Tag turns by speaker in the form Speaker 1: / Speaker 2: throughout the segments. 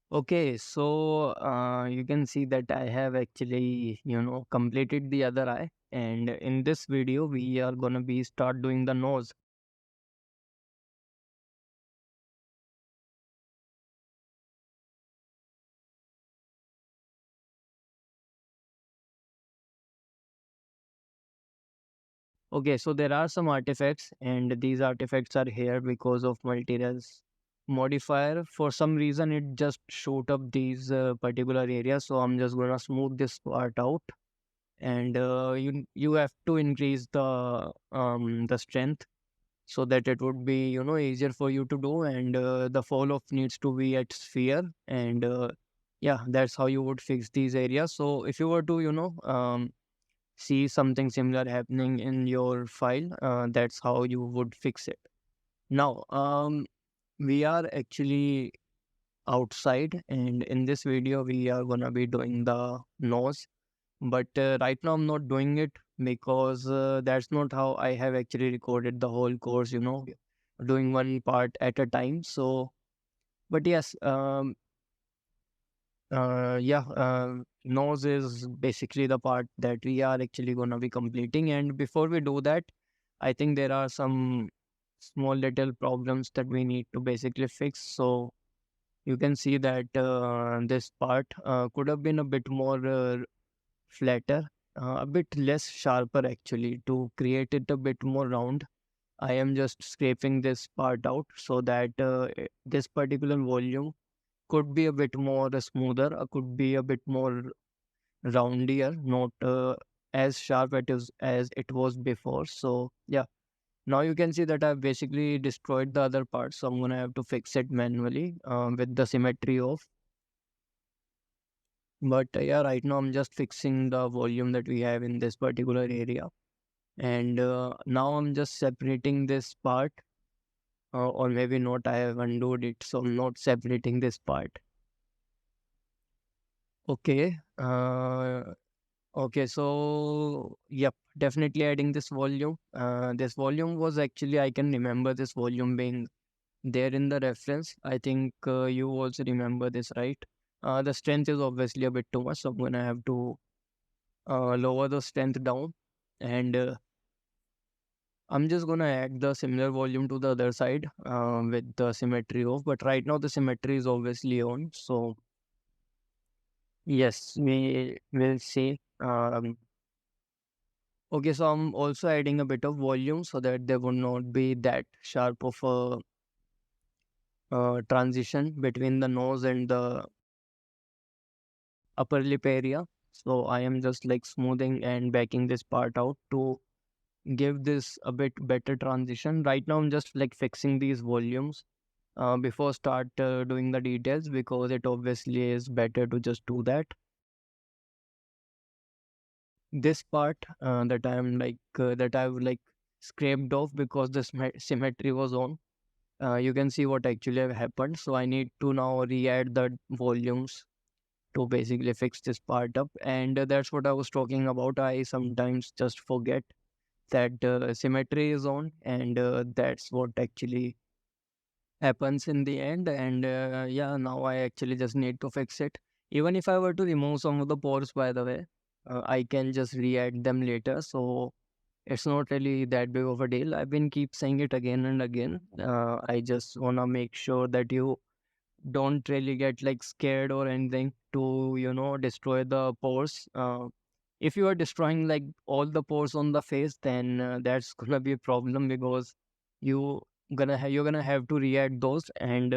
Speaker 1: Okay, so you can see that I have actually, completed the other eye. And in this video, we are gonna be start doing the nose. Okay, so there are some artifacts, and these artifacts are here because of multi-res modifier. For some reason, it just shoot up these particular areas. So I'm just gonna smooth this part out, and you have to increase the strength so that it would be easier for you to do, and the fall off needs to be at sphere, and yeah, that's how you would fix these areas. So if you were to see something similar happening in your file, that's how you would fix it. Now we are actually outside, and in this video we are gonna be doing the nose, but right now I'm not doing it because that's not how I have actually recorded the whole course, doing one part at a time. So but yes, yeah, nose is basically the part that we are actually going to be completing. And before we do that, I think there are some small little problems that we need to basically fix. So you can see that this part could have been a bit more flatter, a bit less sharper actually, to create it a bit more round. I am just scraping this part out so that this particular volume could be a bit more smoother, could be a bit more roundier, not as sharp as it was before. So yeah, now you can see that I've basically destroyed the other part. So I'm gonna have to fix it manually with the symmetry off. But yeah, right now I'm just fixing the volume that we have in this particular area. And now I'm just separating this part, or maybe not, I have undone it. So I'm not separating this part. Okay. Okay, so yep, definitely adding this volume. This volume was actually, I can remember this volume being there in the reference. I think you also remember this, right? The strength is obviously a bit too much, so I'm gonna have to lower the strength down, and I'm just gonna add the similar volume to the other side with the symmetry off. But right now the symmetry is obviously on, so yes, we will see. Okay, so I'm also adding a bit of volume so that there would not be that sharp of a transition between the nose and the upper lip area. So I am just like smoothing and backing this part out to give this a bit better transition. Right now I'm just like fixing these volumes before start doing the details, because it obviously is better to just do that. This part that I've like scraped off because the symmetry was on, you can see what actually have happened. So I need to now re-add the volumes to basically fix this part up. And that's what I was talking about. I sometimes just forget that symmetry is on, and that's what actually happens in the end. And yeah, now I actually just need to fix it. Even if I were to remove some of the pores, by the way, I can just re-add them later. So it's not really that big of a deal. I've been keep saying it again and again. I just wanna make sure that you don't really get like scared or anything to destroy the pores. If you are destroying like all the pores on the face, then that's gonna be a problem, because you you're gonna have to re-add those. And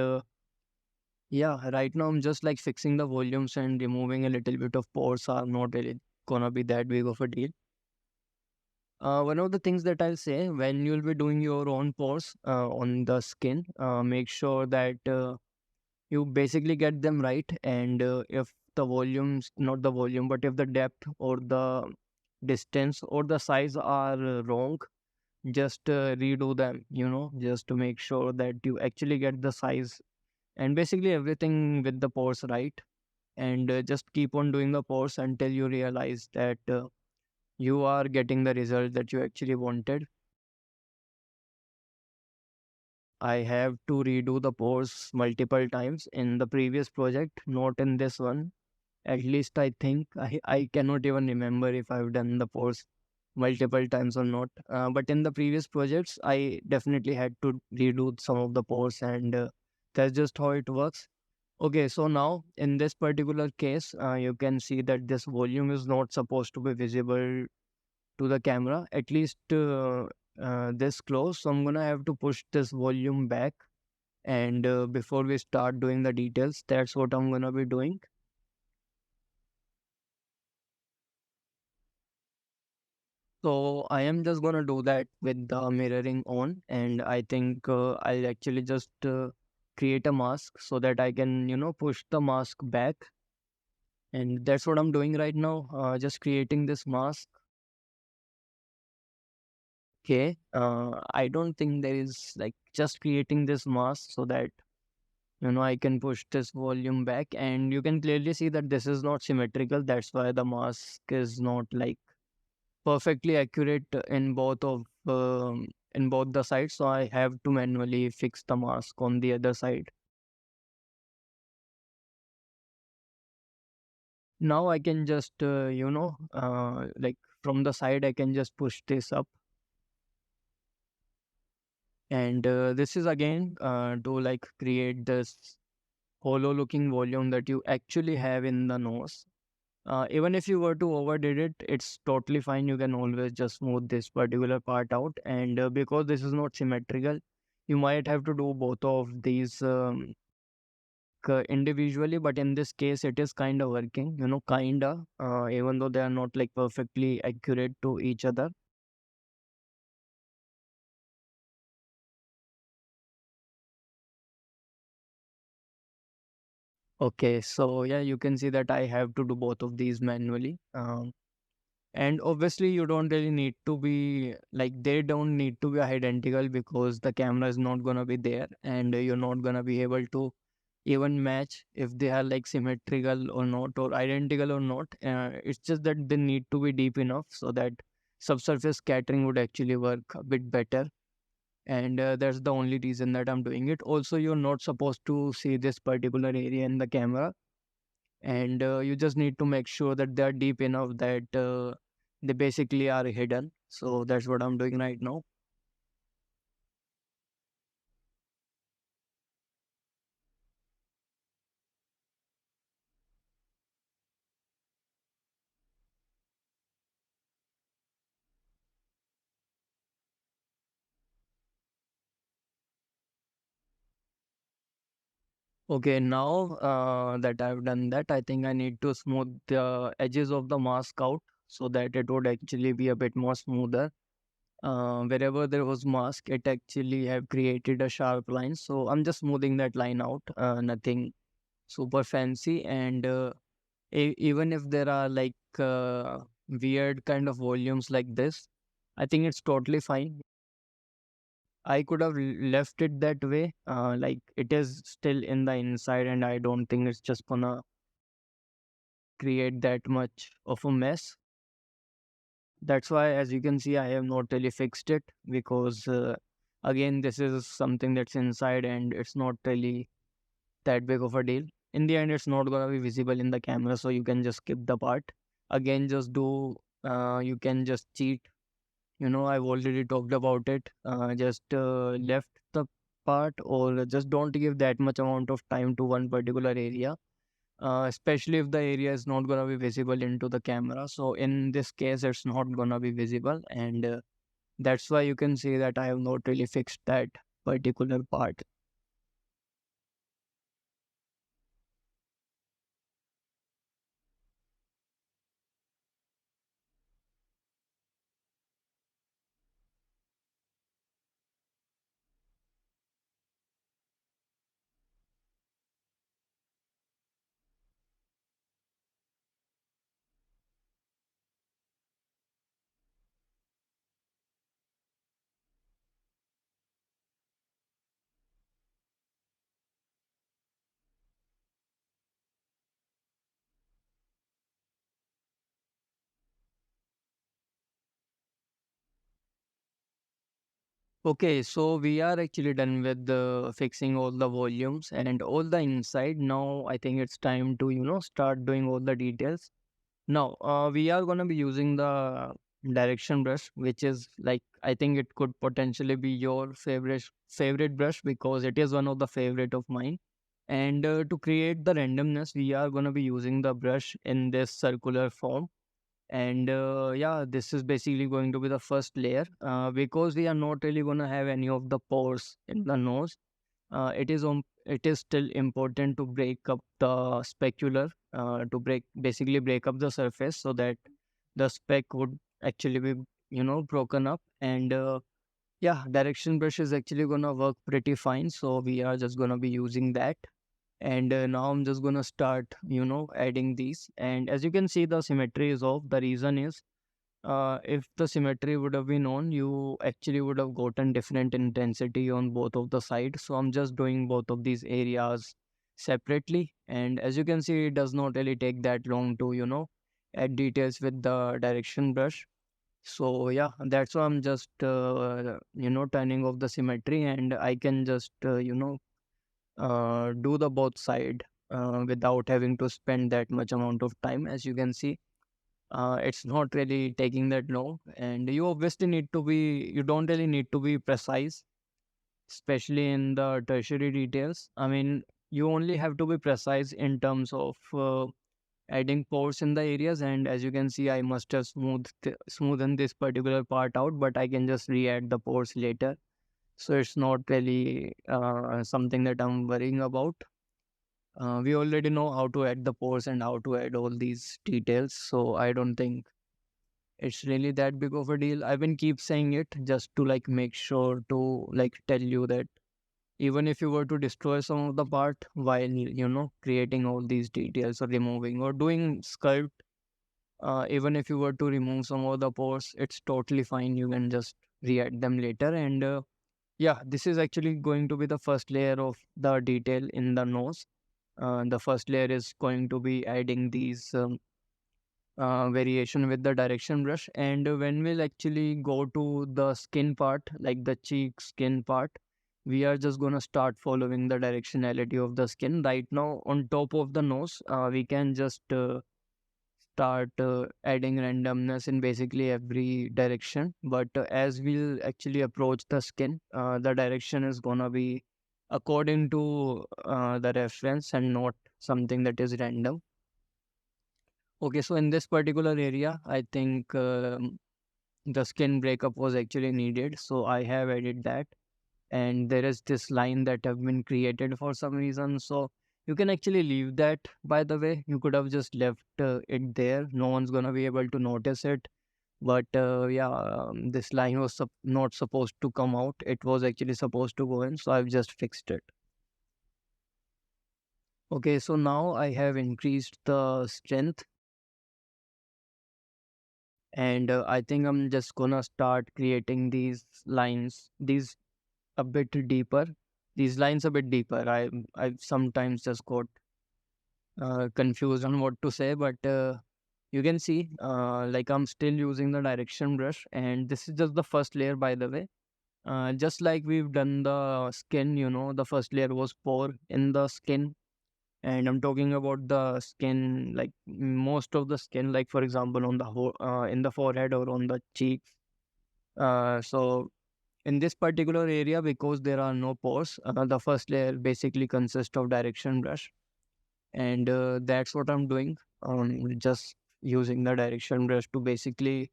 Speaker 1: yeah, right now I'm just like fixing the volumes and removing a little bit of pores are not really gonna be that big of a deal. One of the things that I'll say, when you'll be doing your own pores on the skin, make sure that you basically get them right. And if the volumes, not the volume, but if the depth or the distance or the size are wrong, just redo them, just to make sure that you actually get the size and basically everything with the pores right. And just keep on doing the pores until you realize that you are getting the result that you actually wanted. I have to redo the pores multiple times in the previous project, not in this one. At least I think I cannot even remember if I've done the pores multiple times or not. But in the previous projects, I definitely had to redo some of the pores, and that's just how it works. Okay, so now in this particular case, you can see that this volume is not supposed to be visible to the camera, at least this close. So I'm gonna have to push this volume back. And before we start doing the details, that's what I'm gonna be doing. So I am just gonna do that with the mirroring on, and I think I'll actually just create a mask so that I can, push the mask back. And that's what I'm doing right now, just creating this mask. Okay, I don't think there is like just creating this mask so that I can push this volume back, and you can clearly see that this is not symmetrical. That's why the mask is not like perfectly accurate in both the sides. So I have to manually fix the mask on the other side. Now I can just like from the side I can just push this up, and this is again to like create this hollow looking volume that you actually have in the nose. Even if you were to overdid it, it's totally fine. You can always just smooth this particular part out. And because this is not symmetrical, you might have to do both of these individually. But in this case, it is kind of working, even though they are not like perfectly accurate to each other. Okay, so yeah, you can see that I have to do both of these manually. And obviously, you don't really need to be like, they don't need to be identical because the camera is not going to be there, and you're not going to be able to even match if they are like symmetrical or not, or identical or not. It's just that they need to be deep enough so that subsurface scattering would actually work a bit better. And that's the only reason that I'm doing it. Also, you're not supposed to see this particular area in the camera, and you just need to make sure that they are deep enough that they basically are hidden. So that's what I'm doing right now. Okay, now that I've done that, I think I need to smooth the edges of the mask out so that it would actually be a bit more smoother. Wherever there was mask, it actually have created a sharp line, so I'm just smoothing that line out. Nothing super fancy. And even if there are like weird kind of volumes like this, I think it's totally fine. I could have left it that way, like it is still in the inside, and I don't think it's just gonna create that much of a mess. That's why, as you can see, I have not really fixed it because, again, this is something that's inside and it's not really that big of a deal. In the end, it's not gonna be visible in the camera, so you can just skip the part. Again, you can just cheat. I've already talked about it. Just left the part, or just don't give that much amount of time to one particular area, especially if the area is not going to be visible into the camera. So in this case, it's not going to be visible, and that's why you can see that I have not really fixed that particular part. Okay, so we are actually done with the fixing all the volumes and all the inside. Now I think it's time to, start doing all the details. Now, we are gonna be using the direction brush, which is like, I think it could potentially be your favorite brush because it is one of the favorite of mine. And to create the randomness, we are gonna be using the brush in this circular form. And yeah, this is basically going to be the first layer because we are not really gonna have any of the pores in the nose. It is still important to break up the specular to basically break up the surface so that the speck would actually be broken up. And yeah, direction brush is actually gonna work pretty fine, so we are just gonna be using that. And now I'm just gonna start adding these. And as you can see, the symmetry is off. The reason is if the symmetry would have been on, you actually would have gotten different intensity on both of the sides. So I'm just doing both of these areas separately. And as you can see, it does not really take that long to, add details with the direction brush. So yeah, that's why I'm just, turning off the symmetry, and I can just, do the both side without having to spend that much amount of time. As you can see, it's not really taking that long, and you obviously you don't really need to be precise, especially in the tertiary details. I mean, you only have to be precise in terms of adding pores in the areas. And as you can see, I must have smoothened this particular part out, but I can just re-add the pores later. So it's not really something that I'm worrying about. We already know how to add the pores and how to add all these details, so I don't think it's really that big of a deal. I've been keep saying it just to like make sure to like tell you that even if you were to destroy some of the part while creating all these details or removing or doing sculpt, even if you were to remove some of the pores, it's totally fine. You can just re-add them later. And yeah, this is actually going to be the first layer of the detail in the nose. The first layer is going to be adding these variation with the direction brush. And when we'll actually go to the skin part, like the cheek skin part, we are just going to start following the directionality of the skin. Right now on top of the nose, we can just start adding randomness in basically every direction. But as we'll actually approach the skin, the direction is going to be according to the reference and not something that is random. Okay, so in this particular area, I think the skin breakup was actually needed. So I have added that. And there is this line that have been created for some reason. So you can actually leave that, by the way. You could have just left it there. No one's going to be able to notice it. But yeah, this line was not supposed to come out. It was actually supposed to go in. So I've just fixed it. Okay, so now I have increased the strength. And I think I'm just gonna start creating these lines, these a bit deeper, these lines a bit deeper. I sometimes just got confused on what to say, but you can see like I'm still using the direction brush, and this is just the first layer, by the way. Just like we've done the skin, the first layer was pore in the skin. And I'm talking about the skin, like most of the skin, like for example on the in the forehead or on the cheeks. So in this particular area, because there are no pores, the first layer basically consists of direction brush. And that's what I'm doing. Just using the direction brush to basically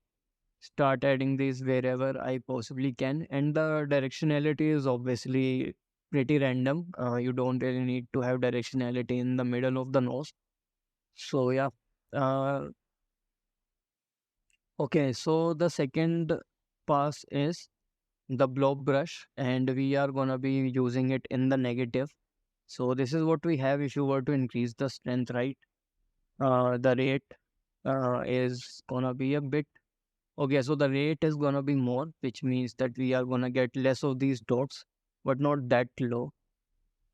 Speaker 1: start adding these wherever I possibly can. And the directionality is obviously pretty random. You don't really need to have directionality in the middle of the nose. So yeah. Uh, okay, so the second pass is the blob brush, and we are gonna be using it in the negative. So this is what we have if you were to increase the strength, right? The rate is gonna be a bit okay. So the rate is gonna be more, which means that we are gonna get less of these dots, but not that low.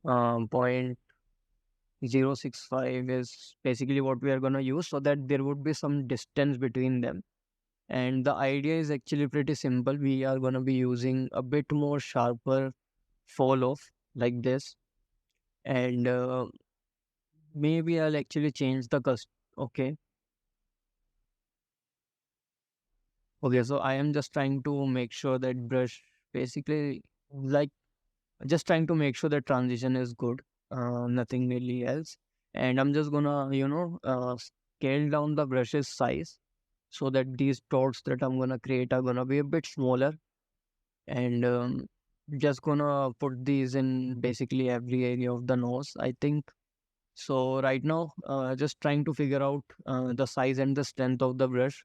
Speaker 1: 0.065 is basically what we are gonna use, so that there would be some distance between them. And the idea is actually pretty simple. We are going to be using a bit more sharper fall off like this. And maybe I'll actually change the Okay. Okay. So I am just trying to make sure that brush basically like just trying to make sure the transition is good, nothing really else. And I'm just gonna, scale down the brush's size so that these dots that I'm gonna create are gonna be a bit smaller. And just gonna put these in basically every area of the nose, I think. So right now, just trying to figure out the size and the strength of the brush.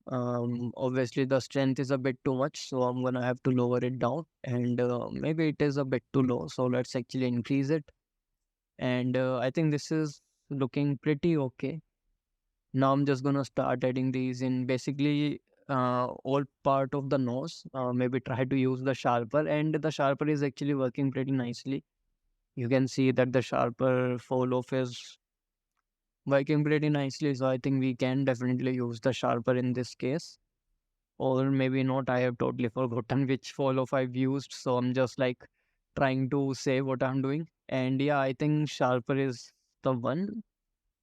Speaker 1: Obviously the strength is a bit too much, so I'm gonna have to lower it down, and maybe it is a bit too low, so let's actually increase it. And I think this is looking pretty okay. Now I'm just gonna start adding these in basically all part of the nose. Maybe try to use the sharper, and the sharper is actually working pretty nicely. You can see that the sharper fall off is working pretty nicely, so I think we can definitely use the sharper in this case. Or maybe not. I have totally forgotten which follow I've used. So I'm just like trying to say what I'm doing. And yeah, I think sharper is the one.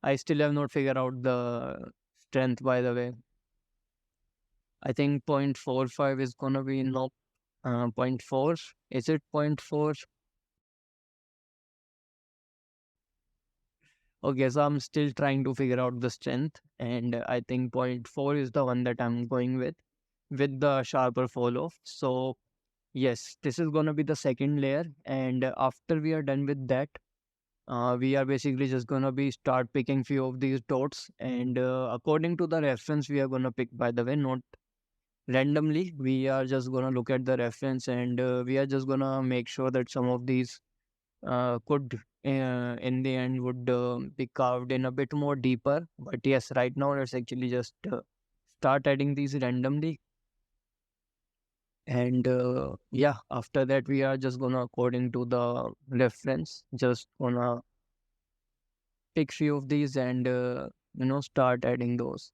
Speaker 1: I still have not figured out the strength, by the way. I think 0.45 is gonna be no zero point 0.4. Is it zero point 0.4? Okay, so I'm still trying to figure out the strength. And I think zero point 0.4 is the one that I'm going with the sharper fall off. So yes, this is going to be the second layer. And after we are done with that, we are basically just going to be start picking few of these dots. And according to the reference, we are going to pick, by the way, not randomly. We are just going to look at the reference, and we are just going to make sure that some of these could, in the end, would be carved in a bit more deeper. But yes, right now, let's actually just start adding these randomly. And yeah, after that, we are just gonna, according to the reference, just gonna pick few of these and, start adding those.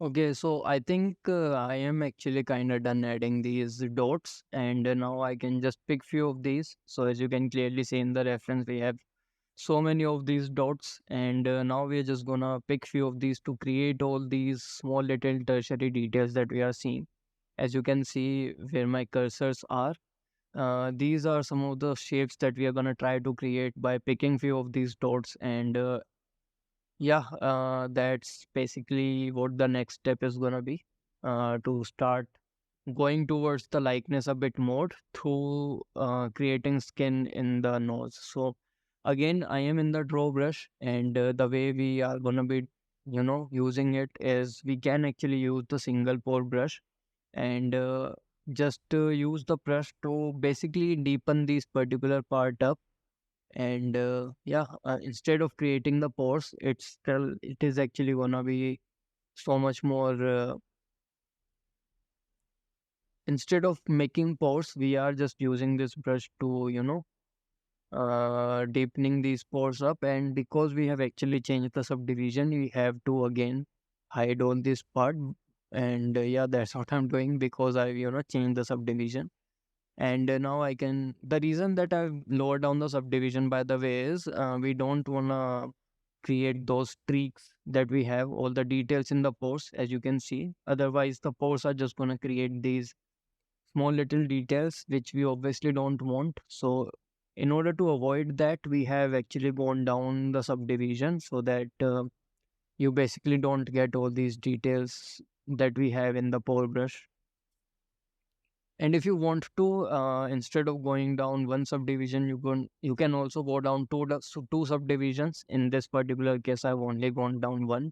Speaker 1: Okay, so I think I am actually kind of done adding these dots, and now I can just pick few of these. So as you can clearly see in the reference, we have so many of these dots, and now we're just gonna pick few of these to create all these small little tertiary details that we are seeing. As you can see where my cursors are, these are some of the shapes that we are going to try to create by picking few of these dots. And yeah, that's basically what the next step is going to be, to start going towards the likeness a bit more through creating skin in the nose. So again, I am in the draw brush, and the way we are going to be, using it is we can actually use the single pore brush, and just use the brush to basically deepen this particular part up. And yeah, instead of creating the pores, it is actually gonna be so much more, instead of making pores, we are just using this brush to, deepening these pores up. And because we have actually changed the subdivision, we have to again hide all this part. And yeah, that's what I'm doing, because I, changed the subdivision. And now I can, the reason that I've lowered down the subdivision, by the way, is we don't want to create those streaks that we have all the details in the pores, as you can see. Otherwise the pores are just going to create these small little details which we obviously don't want. So in order to avoid that, we have actually gone down the subdivision so that you basically don't get all these details that we have in the pore brush. And if you want to, instead of going down one subdivision, you can also go down two subdivisions. In this particular case, I've only gone down one,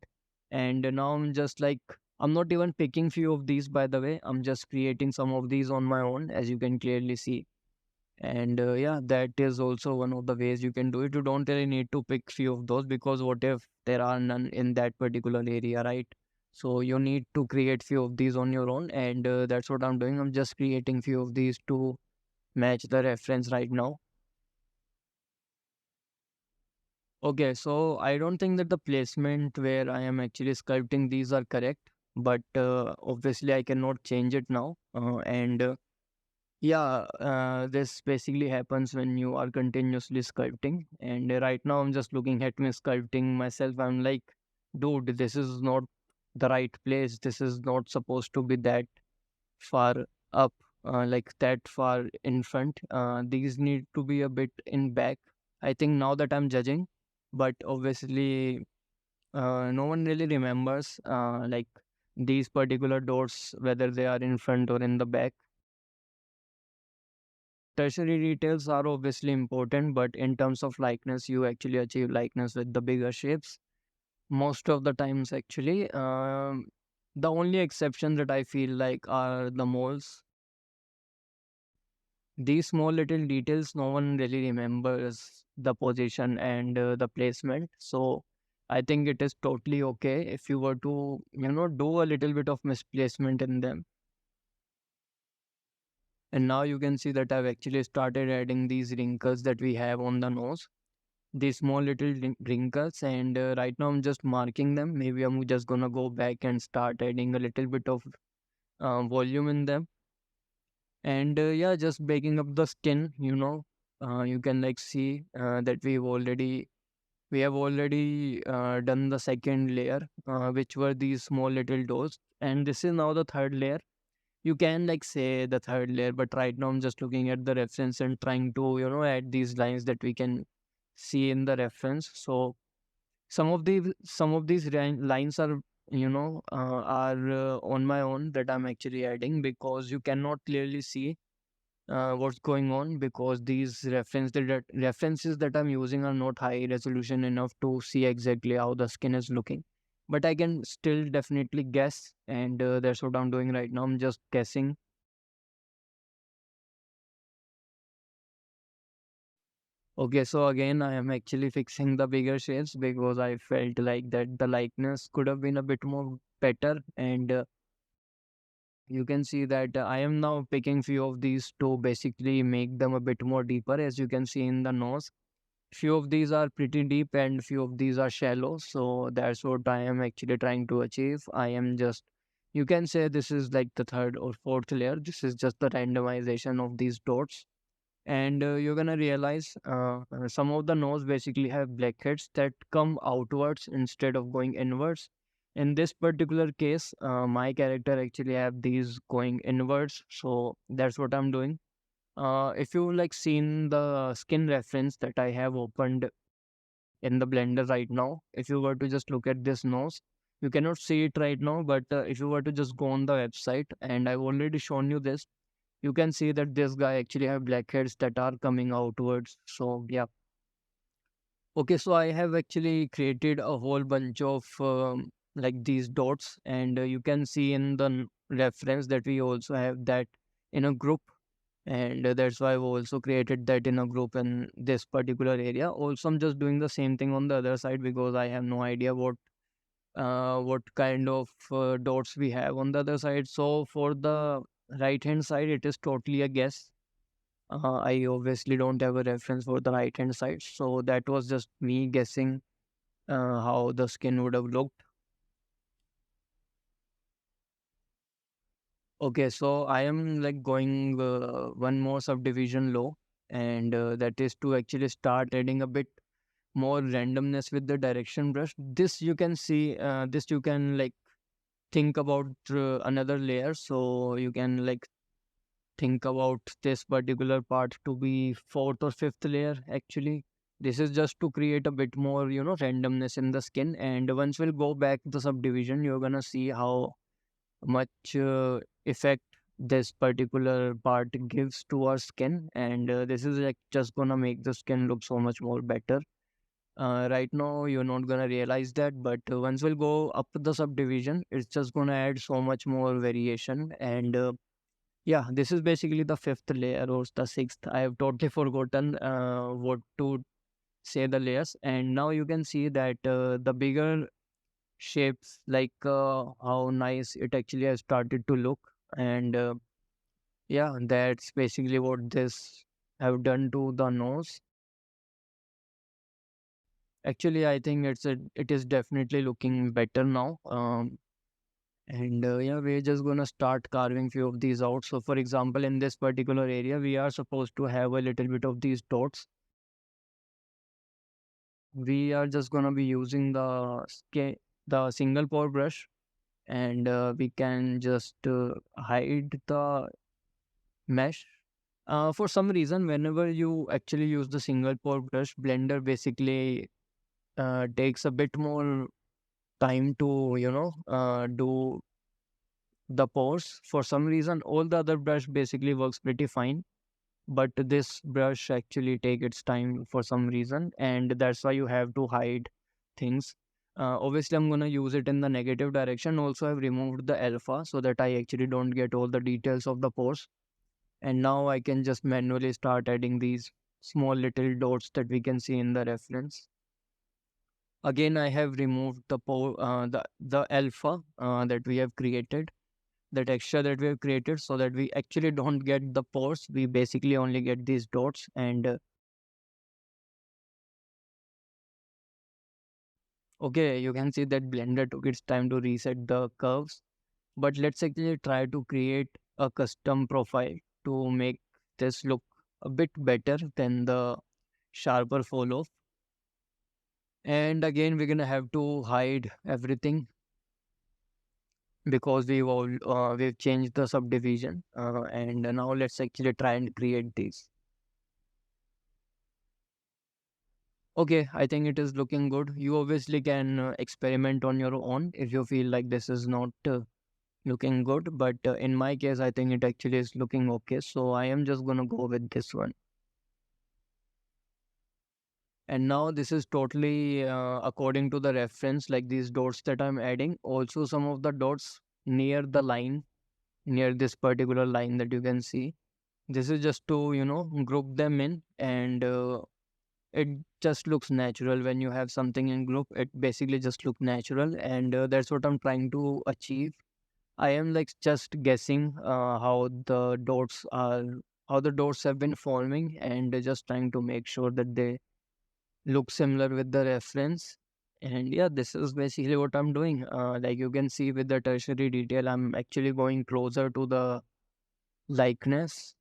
Speaker 1: and now I'm just like, I'm not even picking few of these, by the way. I'm just creating some of these on my own, as you can clearly see. And yeah, that is also one of the ways you can do it. You don't really need to pick few of those, because what if there are none in that particular area, right? So you need to create few of these on your own, and that's what I'm doing. I'm just creating few of these to match the reference right now. Okay, so I don't think that the placement where I am actually sculpting these are correct, but obviously I cannot change it now. And Yeah, this basically happens when you are continuously sculpting. And right now I'm just looking at me sculpting myself. I'm like, dude, this is not the right place. This is not supposed to be that far up, like that far in front. These need to be a bit in back. I think now that I'm judging, but obviously, no one really remembers like these particular doors, whether they are in front or in the back. Tertiary details are obviously important, but in terms of likeness, you actually achieve likeness with the bigger shapes. Most of the times, actually, the only exception that I feel like are the moles. These small little details, no one really remembers the position and the placement. So I think it is totally okay if you were to, do a little bit of misplacement in them. And now you can see that I've actually started adding these wrinkles that we have on the nose, these small little wrinkles, and right now I'm just marking them. Maybe I'm just gonna go back and start adding a little bit of volume in them, and yeah, just baking up the skin. You can like see that we have already done the second layer, which were these small little dots, and this is now the third layer. You can like say the third layer, but right now I'm just looking at the reference and trying to add these lines that we can see in the reference. So some of these lines are on my own, that I'm actually adding, because you cannot clearly see what's going on, because these references that I'm using are not high resolution enough to see exactly how the skin is looking. But I can still definitely guess, and that's what I'm doing right now. I'm just guessing. Okay, so again, I am actually fixing the bigger shapes because I felt like that the likeness could have been a bit more better, and you can see that I am now picking few of these to basically make them a bit more deeper, as you can see in the nose. Few of these are pretty deep and few of these are shallow, so that's what I am actually trying to achieve. I am just, you can say this is like the third or fourth layer. This is just the randomization of these dots, and you're gonna realize some of the nose basically have blackheads that come outwards instead of going inwards. In this particular case, my character actually have these going inwards, so that's what I'm doing. If you like seen the skin reference that I have opened in the blender right now, if you were to just look at this nose, you cannot see it right now, but if you were to just go on the website, and I've already shown you this, you can see that this guy actually have blackheads that are coming outwards. So yeah. Okay, so I have actually created a whole bunch of like these dots, and you can see in the reference that we also have that in a group, and that's why I've also created that in a group in this particular area. Also, I'm just doing the same thing on the other side because I have no idea what kind of dots we have on the other side. So for the right hand side, it is totally a guess. I obviously don't have a reference for the right hand side, so that was just me guessing how the skin would have looked. Okay, so I am like going one more subdivision low, and that is to actually start adding a bit more randomness with the direction brush. This you can see, this you can like think about another layer, so you can like think about this particular part to be fourth or fifth layer actually. This is just to create a bit more randomness in the skin, and once we'll go back to subdivision, you're gonna see how much effect this particular part gives to our skin, and this is like just gonna make the skin look so much more better. Right now you're not gonna realize that, but once we'll go up the subdivision, it's just gonna add so much more variation. And yeah, this is basically the fifth layer or the sixth. I have totally forgotten what to say the layers. And now you can see that the bigger shapes, like how nice it actually has started to look. And yeah, that's basically what this have done to the nose. Actually, I think it is definitely looking better now. And yeah, we're just gonna start carving few of these out. So, for example, in this particular area, we are supposed to have a little bit of these dots. We are just gonna be using the single pore brush, and we can just hide the mesh. For some reason, whenever you actually use the single pore brush, Blender basically takes a bit more time to do the pores. For some reason, all the other brush basically works pretty fine, but this brush actually take its time for some reason, and that's why you have to hide things. Obviously, I'm gonna use it in the negative direction. Also, I've removed the alpha so that I actually don't get all the details of the pores. And now I can just manually start adding these small little dots that we can see in the reference. Again, I have removed the alpha that we have created, the texture that we have created, so that we actually don't get the pores. We basically only get these dots. And okay, you can see that Blender took its time to reset the curves. But let's actually try to create a custom profile to make this look a bit better than the sharper fall off. And again, we're gonna have to hide everything because we've changed the subdivision. And now let's actually try and create these. Okay, I think it is looking good. You obviously can experiment on your own if you feel like this is not looking good. But in my case, I think it actually is looking okay. So I am just gonna go with this one. And now this is totally according to the reference, like these dots that I'm adding. Also, some of the dots near the line, near this particular line that you can see. This is just to, group them in, and it just looks natural when you have something in group. It basically just look natural, and that's what I'm trying to achieve. I am like just guessing how the dots have been forming, and just trying to make sure that they look similar with the reference. And yeah, this is basically what I'm doing. Like you can see with the tertiary detail, I'm actually going closer to the likeness.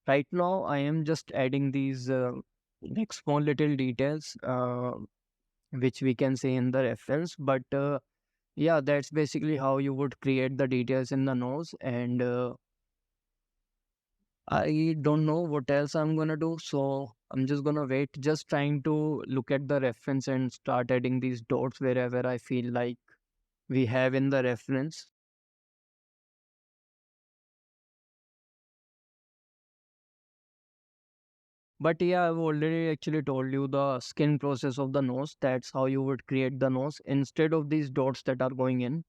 Speaker 1: Right now, I am just adding these like small little details, which we can see in the reference. But yeah, that's basically how you would create the details in the nose. And I don't know what else I'm gonna do, so I'm just gonna wait, just trying to look at the reference and start adding these dots wherever I feel like we have in the reference. But yeah, I've already actually told you the skin process of the nose. That's how you would create the nose. Instead of these dots that are going in,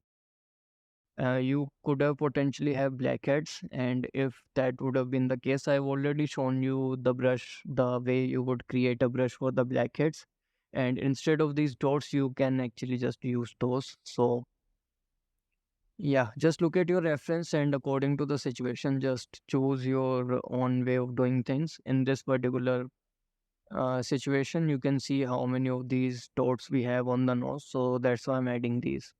Speaker 1: you could have potentially have blackheads. And if that would have been the case, I've already shown you the brush, the way you would create a brush for the blackheads. And instead of these dots, you can actually just use those. So yeah, just look at your reference, and according to the situation, just choose your own way of doing things. In this particular situation, you can see how many of these dots we have on the nose. So that's why I'm adding these.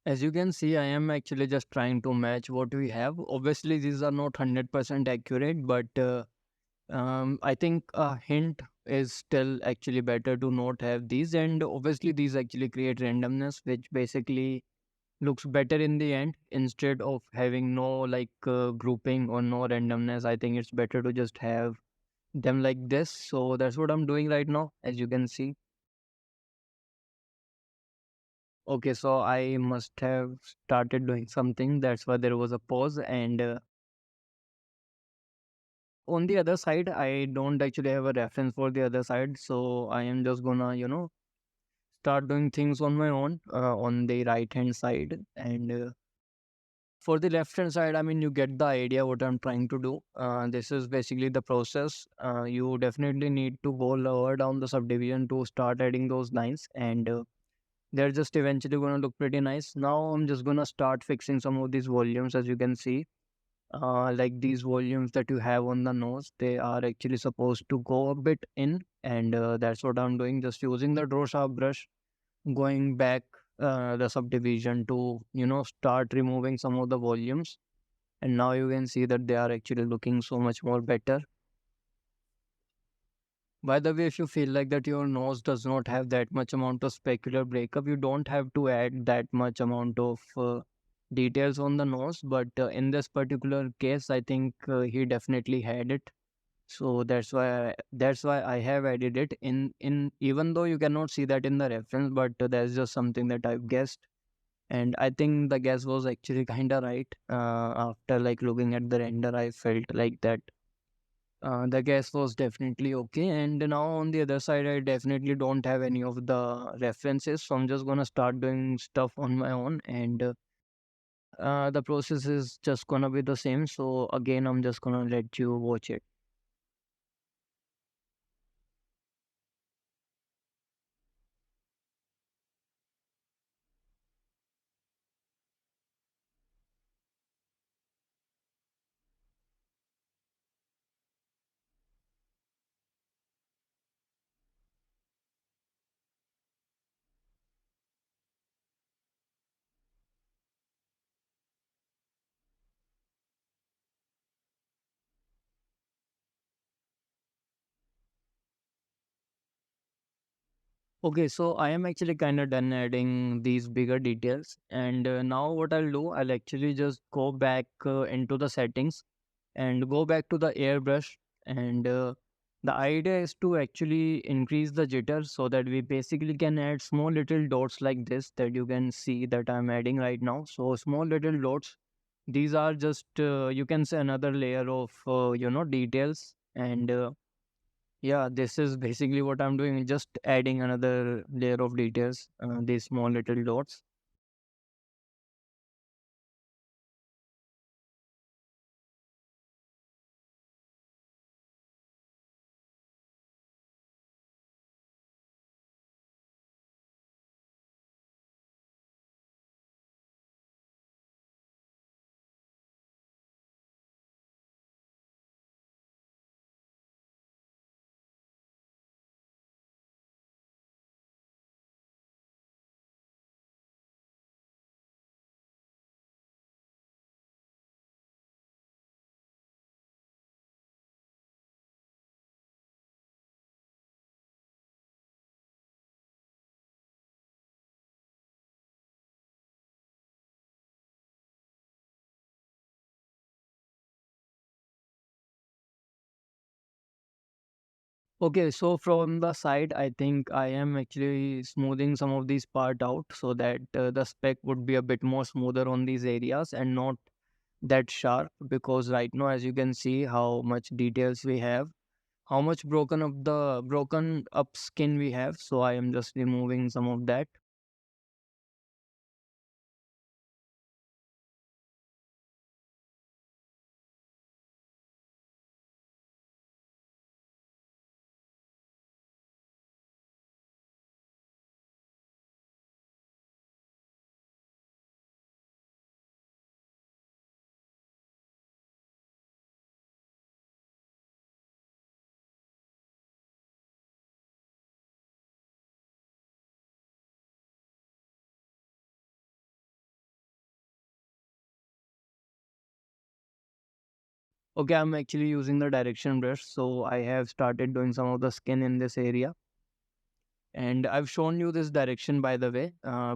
Speaker 1: As you can see, I am actually just trying to match what we have. Obviously, these are not 100% accurate, but I think a hint is still actually better to not have these. And obviously, these actually create randomness, which basically looks better in the end. Instead of having no like grouping or no randomness, I think it's better to just have them like this. So that's what I'm doing right now, as you can see. Okay, so I must have started doing something. That's why there was a pause. And on the other side, I don't actually have a reference for the other side. So I am just gonna, start doing things on my own on the right hand side. And for the left hand side, I mean, you get the idea what I'm trying to do. This is basically the process. You definitely need to go lower down the subdivision to start adding those lines. And they're just eventually going to look pretty nice. Now I'm just going to start fixing some of these volumes. As you can see, like these volumes that you have on the nose, they are actually supposed to go a bit in, and that's what I'm doing, just using the draw sharp brush, going back the subdivision to start removing some of the volumes. And now you can see that they are actually looking so much more better. By the way, if you feel like that your nose does not have that much amount of specular breakup, you don't have to add that much amount of details on the nose. But in this particular case, I think he definitely had it. So that's why I have added it in even though you cannot see that in the reference, but that's just something that I've guessed. And I think the guess was actually kind of right. After like looking at the render, I felt like that the guess was definitely okay. And now on the other side, I definitely don't have any of the references. So I'm just gonna start doing stuff on my own, and the process is just gonna be the same. So again, I'm just gonna let you watch it. Okay, so I am actually kind of done adding these bigger details, and now what I'll do, I'll actually just go back into the settings and go back to the airbrush. And the idea is to actually increase the jitter so that we basically can add small little dots like this that you can see that I'm adding right now. So small little dots, these are just you can say another layer of details. And yeah, this is basically what I'm doing, just adding another layer of details, these small little dots. Okay, so from the side, I think I am actually smoothing some of these part out so that the spec would be a bit more smoother on these areas and not that sharp, because right now, as you can see how much details we have, how much broken up skin we have. So I am just removing some of that. Okay, I'm actually using the direction brush, so I have started doing some of the skin in this area. And I've shown you this direction, by the way.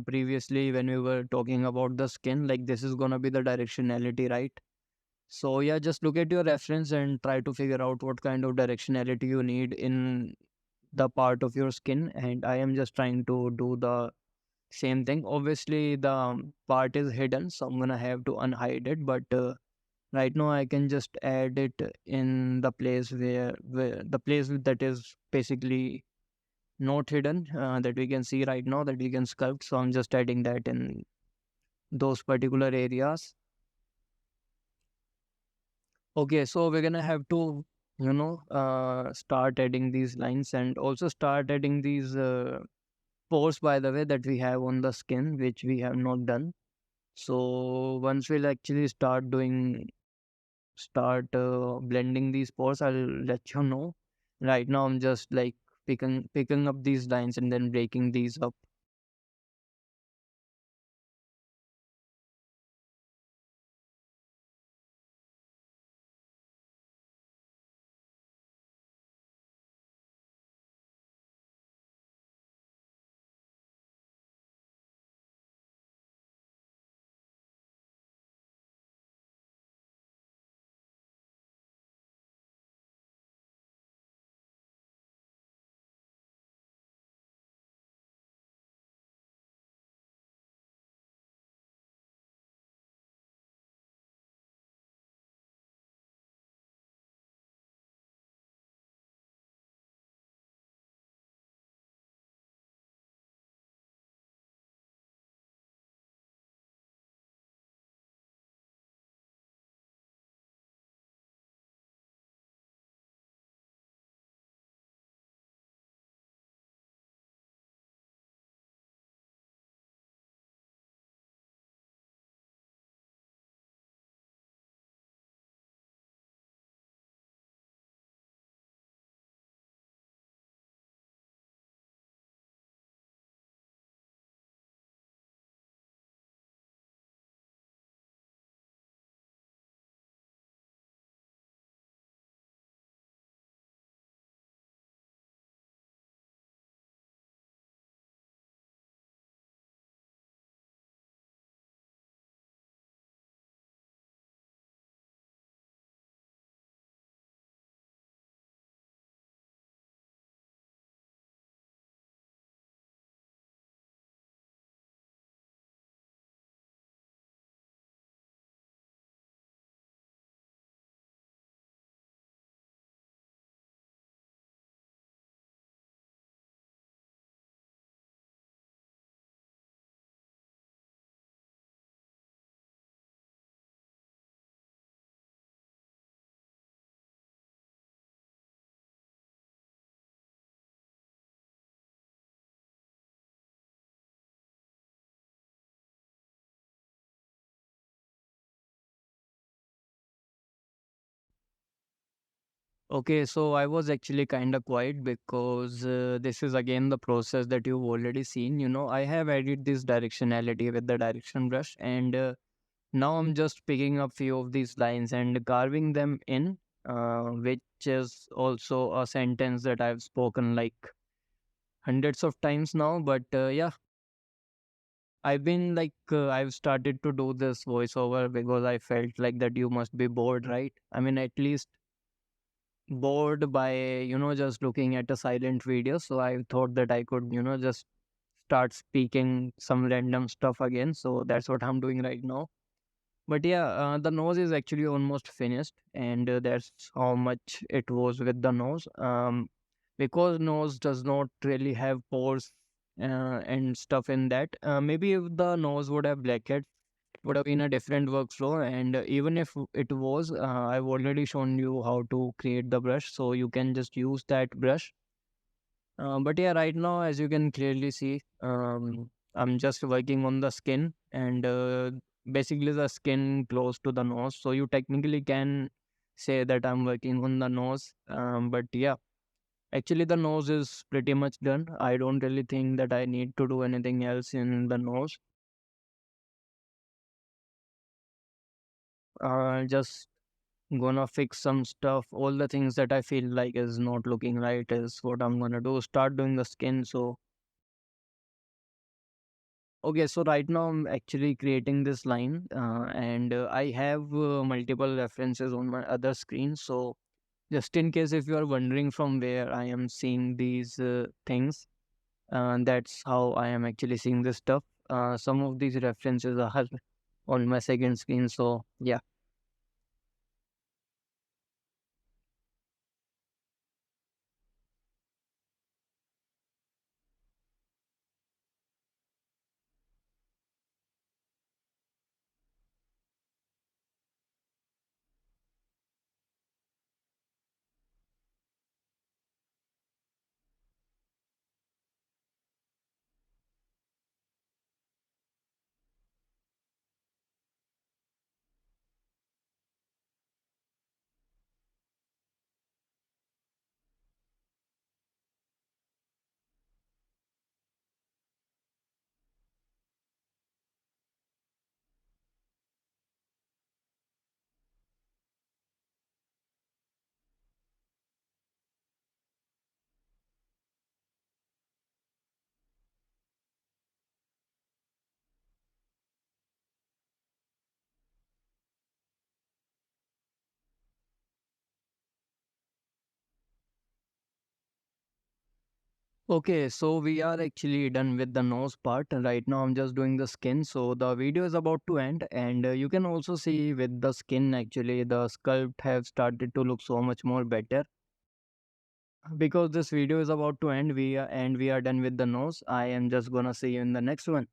Speaker 1: Previously, when we were talking about the skin, like this is gonna be the directionality, right? So yeah, just look at your reference and try to figure out what kind of directionality you need in the part of your skin. And I am just trying to do the same thing. Obviously, the part is hidden, so I'm gonna have to unhide it. But right now, I can just add it in the place where the place that is basically not hidden, that we can see right now, that we can sculpt. So I'm just adding that in those particular areas. Okay, so we're gonna have to, start adding these lines and also start adding these pores, by the way, that we have on the skin, which we have not done. So once we'll actually start blending these pores, I'll let you know. Right now, I'm just like picking up these lines and then breaking these up. Okay, so I was actually kind of quiet because this is again the process that you've already seen. I have added this directionality with the direction brush, and now I'm just picking up few of these lines and carving them in, which is also a sentence that I've spoken like hundreds of times now. But yeah, I've started to do this voiceover because I felt like that you must be bored, right? I mean, at least bored by just looking at a silent video, so I thought that I could just start speaking some random stuff again. So that's what I'm doing right now. But yeah, the nose is actually almost finished, and that's how much it was with the nose. Because nose does not really have pores and stuff in that. Maybe if the nose would have blackheads, would have been a different workflow. And even if it was, I've already shown you how to create the brush, so you can just use that brush. But yeah, right now, as you can clearly see, I'm just working on the skin, and basically the skin close to the nose. So you technically can say that I'm working on the nose. But yeah, actually the nose is pretty much done. I don't really think that I need to do anything else in the nose. Just gonna fix some stuff. All the things that I feel like is not looking right is what I'm gonna do. Start doing the skin. So okay, so right now I'm actually creating this line, and I have multiple references on my other screen. So just in case if you are wondering from where I am seeing these things, that's how I am actually seeing this stuff. Some of these references are on my second screen. So yeah. Okay, so we are actually done with the nose part. Right now, I'm just doing the skin. So the video is about to end, and you can also see with the skin actually the sculpt have started to look so much more better. Because this video is about to end, we are done with the nose. I am just gonna see you in the next one.